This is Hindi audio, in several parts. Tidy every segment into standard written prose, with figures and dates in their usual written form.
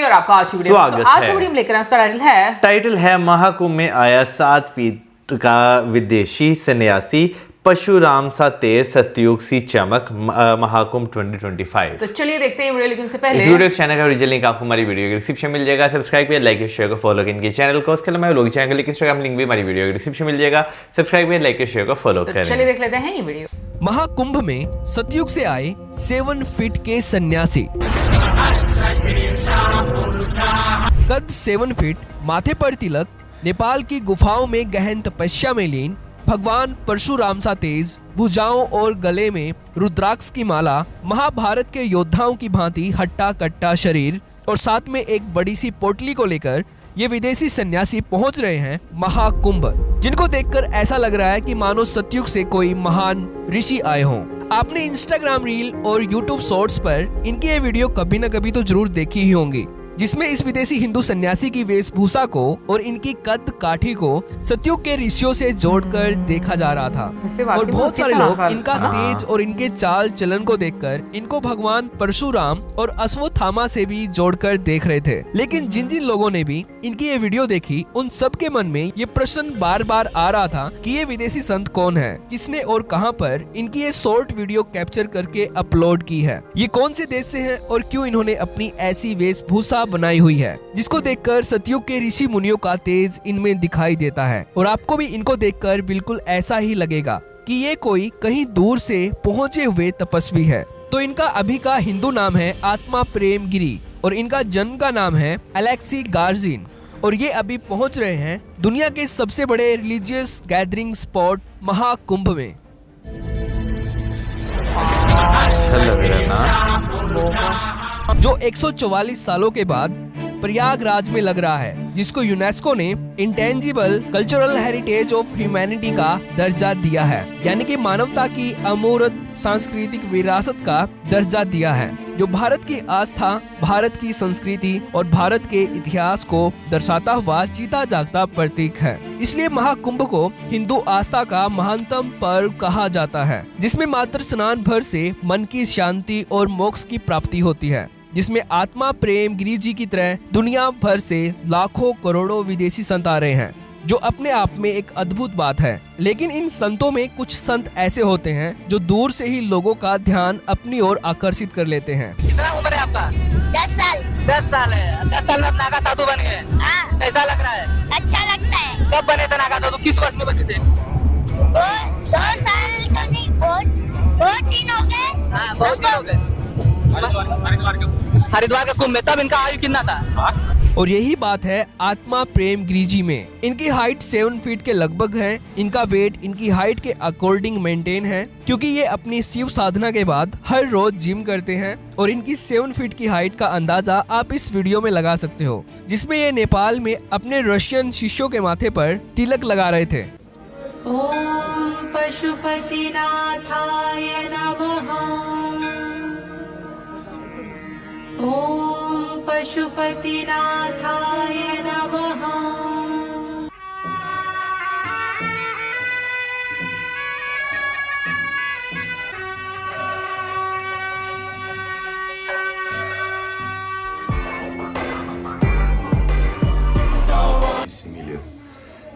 और आपका आज की वीडियो में। स्वागत आज है। जो वीडियो हम लेकर आए उसका टाइटल है महाकुंभ में आया 7 फीट का विदेशी सन्यासी, परशुराम सा तेज, सतयुग सी चमक, महाकुंभ 2025। तो चलिए देखते हैं वीडियो, लेकिन उससे पहले इस वीडियो चैनल का ओरिजिनल लिंक आपको हमारी वीडियो के डिस्क्रिप्शन मिल जाएगा। सब्सक्राइब करिए, लाइक शेयर को फॉलो करें इनके चैनल को। उसके अलावा लोग चैनल का इंस्टाग्राम लिंक भी हमारी वीडियो के डिस्क्रिप्शन मिल जाएगा। सब्सक्राइब करिए, लाइक शेयर को फॉलो तो करें। चलिए देख लेते हैं ये वीडियो। महाकुंभ में सतयुग से आए 7 फीट के सन्यासी, कद 7 फीट, माथे पर तिलक, नेपाल की गुफाओं में गहन तपस्या में लीन, भगवान परशुराम सा तेज, भुजाओं और गले में रुद्राक्ष की माला, महाभारत के योद्धाओं की भांति हट्टा कट्टा शरीर और साथ में एक बड़ी सी पोटली को लेकर ये विदेशी सन्यासी पहुंच रहे हैं महाकुंभ, जिनको देखकर ऐसा लग रहा है कि मानो सतयुग से कोई महान ऋषि आए हों। आपने इंस्टाग्राम रील और यूट्यूब शॉर्ट्स पर इनकी ये वीडियो कभी न कभी तो जरूर देखी ही होंगी, जिसमें इस विदेशी हिंदू सन्यासी की वेशभूषा को और इनकी कद काठी को सतयुग के ऋषियों से जोड़कर देखा जा रहा था। और बहुत सारे लोग इनका तेज और इनके चाल चलन को देखकर इनको भगवान परशुराम और अश्वत्थामा से भी जोड़कर देख रहे थे। लेकिन जिन जिन लोगों ने भी इनकी ये वीडियो देखी, उन सबके मन में ये प्रश्न बार बार आ रहा था कि ये विदेशी संत कौन है, किसने और कहां पर इनकी ये शॉर्ट वीडियो कैप्चर करके अपलोड की है, ये कौन से देश से है और क्यों इन्होंने अपनी ऐसी वेशभूषा बनाई हुई है, जिसको देखकर सतयुग के ऋषि मुनियों का तेज इनमें दिखाई देता है। और आपको भी इनको देखकर बिल्कुल ऐसा ही लगेगा कि ये कोई कहीं दूर से पहुंचे हुए तपस्वी है। तो इनका अभी का हिंदू नाम है आत्मा प्रेम गिरी और इनका जन्म का नाम है अलेक्सी गार्जिन, और ये अभी पहुंच रहे हैं दुनिया के सबसे बड़े रिलीजियस गैदरिंग स्पॉट महाकुंभ में। अच्छा लग रहा है ना? जो 144 सालों के बाद प्रयागराज में लग रहा है, जिसको यूनेस्को ने intangible cultural heritage of humanity का दर्जा दिया है, यानी कि मानवता की अमूर्त सांस्कृतिक विरासत का दर्जा दिया है, जो भारत की आस्था, भारत की संस्कृति और भारत के इतिहास को दर्शाता हुआ जीता जागता प्रतीक है। इसलिए महाकुंभ को हिंदू आस्था का महानतम पर्व कहा जाता है, जिसमें मात्र स्नान भर से मन की शांति और मोक्ष की प्राप्ति होती है, जिसमें आत्मा प्रेम गिरी जी की तरह दुनिया भर से लाखों करोड़ों विदेशी संत आ रहे हैं, जो अपने आप में एक अद्भुत बात है। लेकिन इन संतों में कुछ संत ऐसे होते हैं जो दूर से ही लोगों का ध्यान अपनी ओर आकर्षित कर लेते हैं। कितना उम्र है आपका? 10 साल। 10 साल है। 10 साल में आप नागा साधु बन गए। हाँ। कैसा लग रहा है? अच्छा लगता है। कब बने थे नागा साधु? किस वर्ष में बने थे? 2 साल तो नहीं, बहुत दिन हो गए। हाँ, बहुत दिन हो गए। हरिद्वार के कुंभ में तब इनका आयु कितना था? और यही बात है आत्मा प्रेम गिरी जी में। इनकी हाइट 7 फीट के लगभग है। इनका वेट इनकी हाइट के अकॉर्डिंग मेंटेन है, क्योंकि ये अपनी शिव साधना के बाद हर रोज जिम करते हैं। और इनकी 7 फीट की हाइट का अंदाजा आप इस वीडियो में लगा सकते हो, जिसमें ये नेपाल में अपने रशियन शिष्यों के माथे पर तिलक लगा रहे थे। ओम पशुपतिनाथाय नमः। ओम पशुपतिनाथाय नमः। лет.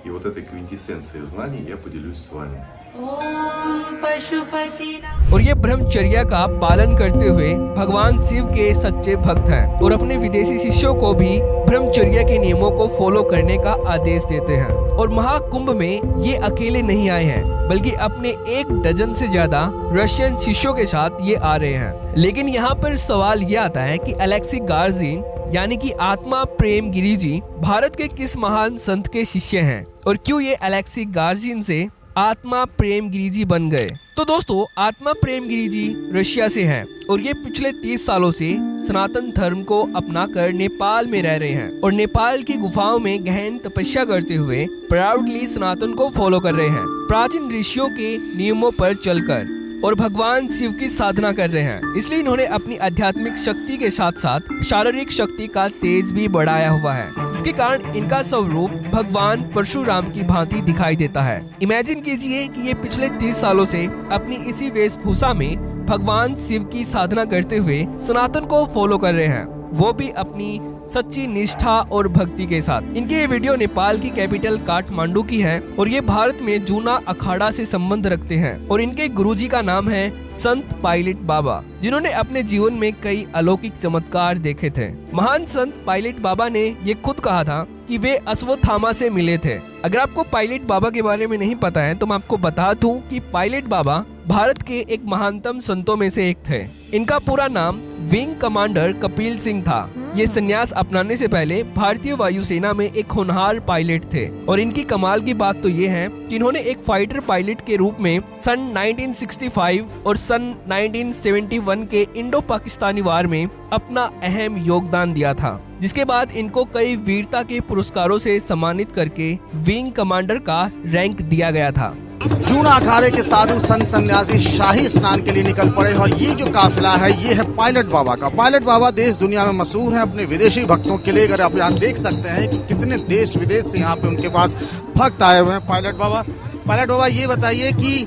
И вот этой квинтэссенцией знаний я поделюсь с вами. ओम पशुपतिनाथ। और ये ब्रह्मचर्या का पालन करते हुए भगवान शिव के सच्चे भक्त हैं, और अपने विदेशी शिष्यों को भी ब्रह्मचर्या के नियमों को फॉलो करने का आदेश देते हैं। और महाकुंभ में ये अकेले नहीं आए हैं, बल्कि अपने 1 डजन से ज्यादा रशियन शिष्यों के साथ ये आ रहे हैं। लेकिन यहाँ पर सवाल ये आता है कि अलेक्सी गार्जिन यानी कि आत्मा प्रेम गिरी जी भारत के किस महान संत के शिष्य हैं, और क्यों ये अलेक्सी गार्जिन से आत्मा प्रेम गिरी जी बन गए। तो दोस्तों, आत्मा प्रेम गिरी जी रशिया से हैं, और ये पिछले 30 सालों से सनातन धर्म को अपनाकर नेपाल में रह रहे हैं, और नेपाल की गुफाओं में गहन तपस्या करते हुए प्राउडली सनातन को फॉलो कर रहे हैं, प्राचीन ऋषियों के नियमों पर चलकर, और भगवान शिव की साधना कर रहे हैं। इसलिए इन्होंने अपनी आध्यात्मिक शक्ति के साथ साथ शारीरिक शक्ति का तेज भी बढ़ाया हुआ है, जिसके कारण इनका स्वरूप भगवान परशुराम की भांति दिखाई देता है। इमेजिन कीजिए कि ये पिछले 30 सालों से अपनी इसी वेशभूषा में भगवान शिव की साधना करते हुए सनातन को फॉलो कर रहे हैं, वो भी अपनी सच्ची निष्ठा और भक्ति के साथ। इनकी ये वीडियो नेपाल की कैपिटल काठमांडू की है और ये भारत में जूना अखाड़ा से संबंध रखते हैं और इनके गुरुजी का नाम है संत पायलट बाबा, जिन्होंने अपने जीवन में कई अलौकिक चमत्कार देखे थे। महान संत पायलट बाबा ने ये खुद कहा था कि वे अश्वत्थामा से मिले थे। अगर आपको पायलट बाबा के बारे में नहीं पता है तो मैं आपको बता दूं कि पायलट बाबा भारत के एक महानतम संतों में से एक थे। इनका पूरा नाम विंग कमांडर कपिल सिंह था। ये संन्यास अपनाने से पहले भारतीय वायुसेना में एक होनहार पायलट थे और इनकी कमाल की बात तो ये है कि इन्होंने एक फाइटर पायलट के रूप में सन 1965 और सन 1971 के इंडो पाकिस्तानी वार में अपना अहम योगदान दिया था, जिसके बाद इनको कई वीरता के पुरस्कारों से सम्मानित करके विंग कमांडर का रैंक दिया गया था। जूना अखाड़े के साधु संत सन्यासी शाही स्नान के लिए निकल पड़े और ये जो काफिला है ये है पायलट बाबा का। पायलट बाबा देश दुनिया में मशहूर है अपने विदेशी भक्तों के लिए। अगर आप यहाँ देख सकते हैं कि कितने देश विदेश से यहाँ पे उनके पास भक्त आए हुए हैं। पायलट बाबा ये बताइए कि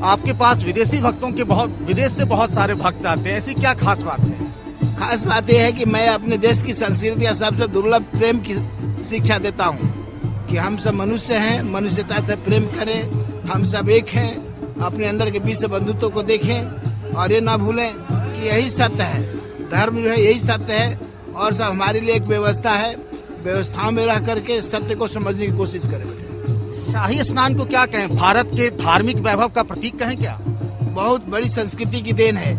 आपके पास विदेशी भक्तों के विदेश से बहुत सारे भक्त आते हैं, ऐसी क्या खास बात है? खास बात यह है कि मैं अपने देश की संस्कृति या सबसे दुर्लभ प्रेम की शिक्षा देता हूँ कि हम सब मनुष्य हैं, मनुष्यता से प्रेम करें, हम सब एक हैं, अपने अंदर के बीच से बंधुत्व को देखें और ये ना भूलें कि यही सत्य है। धर्म जो है यही सत्य है और सब हमारे लिए एक व्यवस्था है। व्यवस्थाओं में रह करके सत्य को समझने की कोशिश करें। शाही स्नान को क्या कहें, भारत के धार्मिक वैभव का प्रतीक कहें क्या? बहुत बड़ी संस्कृति की देन है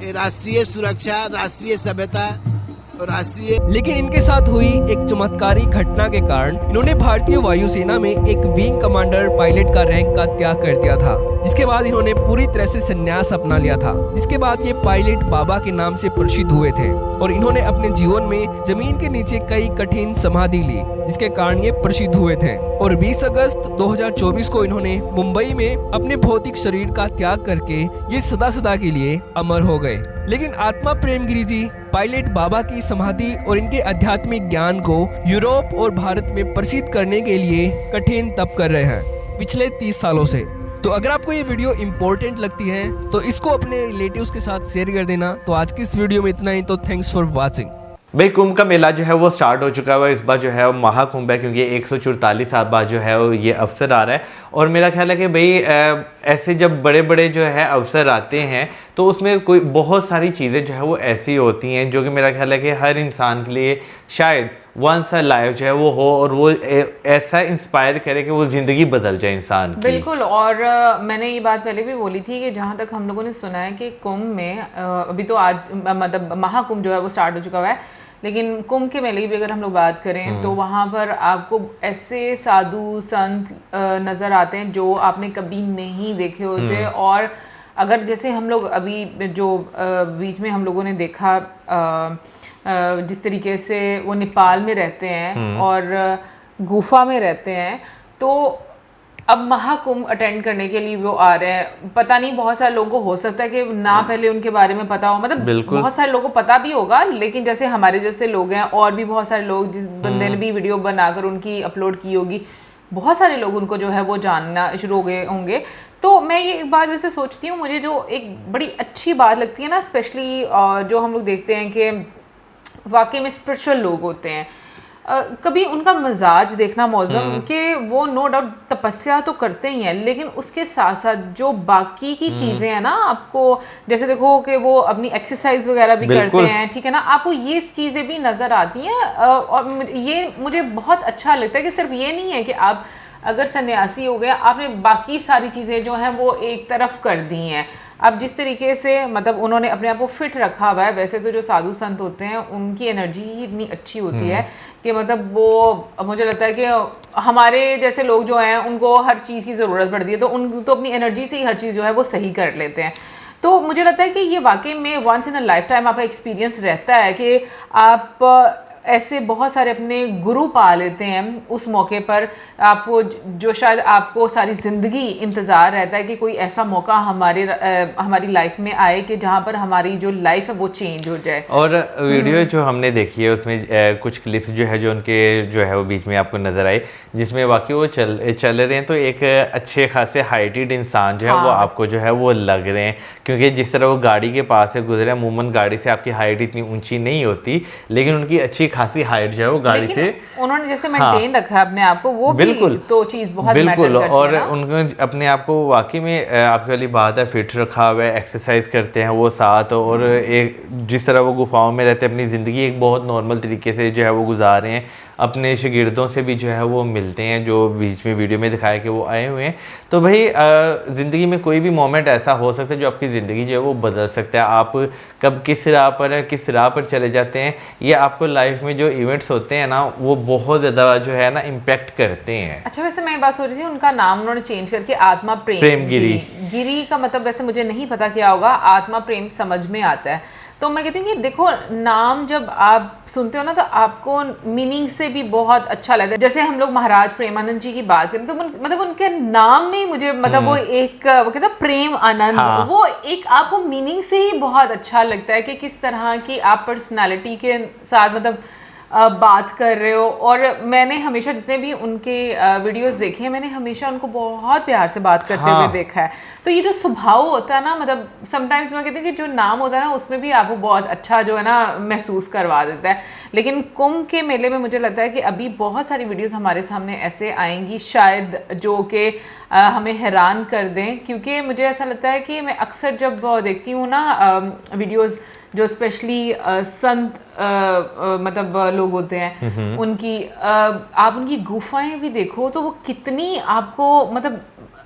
ये। राष्ट्रीय सुरक्षा, राष्ट्रीय सभ्यता और राष्ट्रीय। लेकिन इनके साथ हुई एक चमत्कारी घटना के कारण इन्होंने भारतीय वायुसेना में एक विंग कमांडर पायलट का रैंक का त्याग कर दिया था, जिसके बाद इन्होंने पूरी तरह से संन्यास अपना लिया था। जिसके बाद ये पायलट बाबा के नाम से प्रसिद्ध हुए थे और इन्होंने अपने जीवन में जमीन के नीचे कई कठिन समाधि ली, जिसके कारण ये प्रसिद्ध हुए थे। और 20 अगस्त 2024 को इन्होंने मुंबई में अपने भौतिक शरीर का त्याग करके ये सदा सदा के लिए अमर हो गए। लेकिन आत्मा प्रेमगिरी जी पायलट बाबा की समाधि और इनके आध्यात्मिक ज्ञान को यूरोप और भारत में प्रसिद्ध करने के लिए कठिन तप कर रहे हैं पिछले 30 सालों से। तो अगर आपको ये वीडियो इम्पोर्टेंट लगती है तो इसको अपने रिलेटिव्स के साथ शेयर कर देना। तो आज की इस वीडियो में इतना ही, तो थैंक्स फॉर वॉचिंग। भाई कुंभ का मेला जो है वो स्टार्ट हो चुका है। इस बार जो है वो महाकुंभ है, क्योंकि 144 साल बाद जो है वो ये अवसर आ रहा है। और मेरा ख्याल है कि भाई ऐसे जब बड़े बड़े जो है अवसर आते हैं तो उसमें कोई बहुत सारी चीज़ें जो है वो ऐसी होती हैं जो कि मेरा ख्याल है कि हर इंसान के लिए शायद वंस अ लाइफ जो है वो हो और वो ऐसा इंस्पायर करे कि वो ज़िंदगी बदल जाए इंसान की। बिल्कुल। और मैंने ये बात पहले भी बोली थी कि जहाँ तक हम लोगों ने सुना है कि कुंभ में अभी तो आज मतलब महाकुंभ जो है वो स्टार्ट हो चुका है, लेकिन कुंभ के मेले की भी अगर हम लोग बात करें तो वहाँ पर आपको ऐसे साधु संत नज़र आते हैं जो आपने कभी नहीं देखे होते। और अगर जैसे हम लोग अभी जो बीच में हम लोगों ने देखा जिस तरीके से वो नेपाल में रहते हैं और गुफा में रहते हैं, तो अब महाकुंभ अटेंड करने के लिए वो आ रहे हैं। पता नहीं, बहुत सारे लोगों को हो सकता है कि ना पहले उनके बारे में पता हो, मतलब बहुत सारे लोगों को पता भी होगा, लेकिन जैसे हमारे जैसे लोग हैं और भी बहुत सारे लोग, जिस बंदे ने भी वीडियो बनाकर उनकी अपलोड की होगी, बहुत सारे लोग उनको जो है वो जानना शुरू हो गए होंगे। तो मैं ये एक बात वैसे सोचती हूँ, मुझे जो एक बड़ी अच्छी बात लगती है ना, स्पेशली जो हम लोग देखते हैं कि वाकई में स्पिरिचुअल लोग होते हैं, कभी उनका मिजाज देखना मौजूद कि वो नो डाउट तपस्या तो करते ही हैं, लेकिन उसके साथ साथ जो बाकी की चीज़ें हैं ना, आपको जैसे देखो कि वो अपनी एक्सरसाइज वगैरह भी करते हैं, ठीक है ना, आपको ये चीज़ें भी नज़र आती हैं। और ये मुझे बहुत अच्छा लगता है कि सिर्फ ये नहीं है कि आप अगर सन्यासी हो गए आपने बाकी सारी चीज़ें जो हैं वो एक तरफ कर दी हैं। अब जिस तरीके से मतलब उन्होंने अपने आप को फिट रखा हुआ है, वैसे तो जो साधु संत होते हैं उनकी एनर्जी ही इतनी अच्छी होती है कि मतलब वो, मुझे लगता है कि हमारे जैसे लोग जो हैं उनको हर चीज़ की ज़रूरत पड़ती है, तो उन तो अपनी एनर्जी से ही हर चीज़ जो है वो सही कर लेते हैं। तो मुझे लगता है कि ये वाकई में once in a lifetime आपका एक्सपीरियंस रहता है कि आप ऐसे बहुत सारे अपने गुरु पा लेते हैं उस मौके पर, आपको जो शायद आपको सारी ज़िंदगी इंतज़ार रहता है कि कोई ऐसा मौका हमारी लाइफ में आए कि जहाँ पर हमारी जो लाइफ है वो चेंज हो जाए। और वीडियो जो हमने देखी है उसमें कुछ क्लिप्स जो है जो उनके जो है वो बीच में आपको नज़र आए, जिसमें वाकई वो चल रहे हैं तो एक अच्छे खासे हाइटेड इंसान जो है वो आपको जो है वो लग रहे हैं, क्योंकि जिस तरह वो गाड़ी के पास से गुजरे, अमूमन गाड़ी से आपकी हाइट इतनी ऊंची नहीं होती, लेकिन उनकी अच्छी खासी हाइट जो है वो गाड़ी से उन्होंने जैसे मेंटेन रखा है अपने आप को, वो बिल्कुल भी तो चीज़ बहुत बिल्कुल। मैटर करती और है ना? उन्होंने अपने आप को वाकई में आपकी वाली बात है फिट रखा हुआ है, एक्सरसाइज करते हैं वो साथ, और एक जिस तरह वो गुफाओं में रहते हैं अपनी ज़िंदगी एक बहुत नॉर्मल तरीके से जो है वो गुजार रहे हैं, अपने शागिर्दों से भी जो है वो मिलते हैं, जो बीच में वीडियो में दिखाया कि वो आए हुए हैं। तो भाई ज़िंदगी में कोई भी मोमेंट ऐसा हो सकता है जो आपकी ज़िंदगी जो है वो बदल सकता है। आप कब किस राह पर चले जाते हैं, या आपको लाइफ में जो इवेंट्स होते हैं ना वो बहुत ज़्यादा जो है ना इम्पेक्ट करते हैं। अच्छा, वैसे मैं बात सोच रही थी, उनका नाम उन्होंने चेंज करके आत्मा प्रेम गिरी। गिरी का मतलब वैसे मुझे नहीं पता क्या होगा, आत्मा प्रेम समझ में आता है। तो मैं कहती हूँ कि देखो, नाम जब आप सुनते हो ना तो आपको मीनिंग से भी बहुत अच्छा लगता है। जैसे हम लोग महाराज प्रेमानंद जी की बात करें तो मतलब उनके नाम में मुझे मतलब वो एक वो कहते हैं प्रेम आनंद, वो एक आपको मीनिंग से ही बहुत अच्छा लगता है कि किस तरह की आप पर्सनालिटी के साथ मतलब बात कर रहे हो। और मैंने हमेशा जितने भी उनके वीडियोस देखे हैं, मैंने हमेशा उनको बहुत प्यार से बात करते हुए देखा है। तो ये जो स्वभाव होता है ना, मतलब समटाइम्स मैं कहती हूँ कि जो नाम होता है ना उसमें भी आपको बहुत अच्छा जो है ना महसूस करवा देता है। लेकिन कुंभ के मेले में मुझे लगता है कि अभी बहुत सारी वीडियोस हमारे सामने ऐसे आएंगी शायद जो कि हमें हैरान कर दें, क्योंकि मुझे ऐसा लगता है कि मैं अक्सर जब देखती हूँ ना वीडियोस जो स्पेशली संत मतलब लोग होते हैं उनकी, आप उनकी गुफाएं भी देखो तो वो कितनी आपको मतलब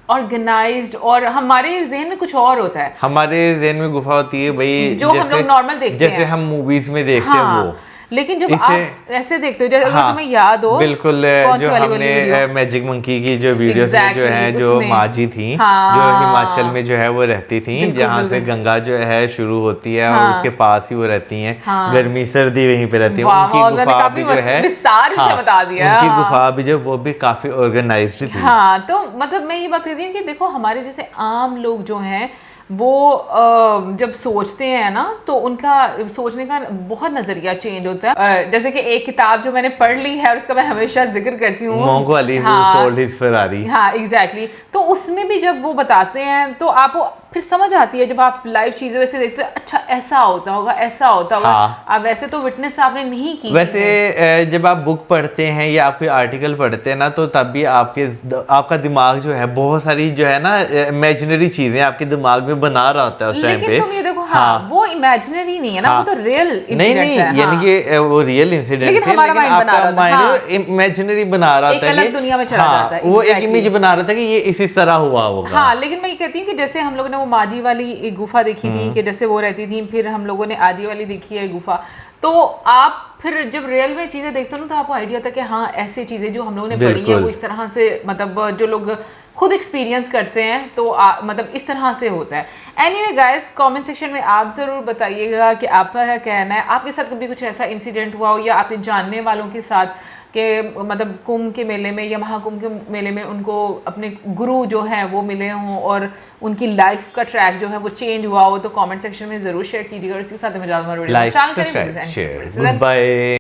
ऑर्गेनाइज्ड, और हमारे जहन में कुछ और होता है। हमारे जहन में गुफा होती है भाई जो हम लोग नॉर्मल देखते हैं, जैसे हम मूवीज में देखते हैं वो, लेकिन जब आप ऐसे देखते हो, जैसे अगर तुम्हें याद हो बिल्कुल जो हमने मैजिक मंकी की जो वीडियोस में जो है जो माजी थी जो हिमाचल में जो है वो रहती थी, जहाँ से गंगा जो है शुरू होती है और उसके पास ही वो रहती हैं, गर्मी सर्दी वहीं पे रहती है। उनकी गुफा भी जो है विस्तार से बता दिया, उनकी गुफा भी जो वो भी काफी ऑर्गेनाइज्ड थी। हाँ, तो मतलब मैं ये बात कहती हूँ कि देखो हमारे जैसे आम लोग जो हैं वो जब सोचते हैं ना तो उनका सोचने का बहुत नजरिया चेंज होता है। जैसे कि एक किताब जो मैंने पढ़ ली है और उसका मैं हमेशा जिक्र करती हूँ, Mongo Ali who sold his Ferrari. हाँ एग्जैक्टली। तो उसमें भी जब वो बताते हैं तो आपको फिर समझ आती है, जब आप लाइव चीजें वैसे देखते हो, अच्छा ऐसा होता होगा, ऐसा होता होगा। अब वैसे तो विटनेस आपने नहीं की, वैसे जब आप बुक पढ़ते हैं या आप कोई आर्टिकल पढ़ते हैं ना तो तब भी आपका दिमाग जो है बहुत सारी जो है ना इमेजिनरी चीजें आपके दिमाग में बना रहा होता है उस टाइम पे। लेकिन तुम ये देखो, वो इमेजिनरी नहीं है ना, वो तो रियल इंसिडेंट है। यानी कि वो रियल इंसिडेंट है, लेकिन आपका माइंड इमेजिनरी बना रहा था, एक अलग दुनिया में चला जाता है, वो एक इमेज बना रहा था कि ये इसी तरह हुआ होगा। हाँ, लेकिन मैं ये कहती हूँ कि जैसे हम लोगों ने वो माजी वाली एक गुफा देखी थी कि जैसे वो रहती थी, फिर हम लोगों ने आजी वाली देखी है गुफा, तो आप फिर जब रियल में चीजें देखते हो ना तो आपको आइडिया होता है कि हाँ ऐसी चीजें जो हम लोगों ने पढ़ी है वो इस तरह से, मतलब जो लोग खुद एक्सपीरियंस करते हैं तो मतलब इस तरह से होता है। एनीवे गाइस, कमेंट सेक्शन में आप ज़रूर बताइएगा कि आपका क्या कहना है, आपके साथ कभी कुछ ऐसा इंसिडेंट हुआ हो या आपके जानने वालों के साथ के मतलब कुंभ के मेले में या महाकुंभ के मेले में उनको अपने गुरु जो हैं वो मिले हों और उनकी लाइफ का ट्रैक जो है वो चेंज हुआ हो, तो कमेंट सेक्शन में ज़रूर शेयर कीजिएगा। और इसके साथ मैं ज़्यादा like, subscribe, share, good bye.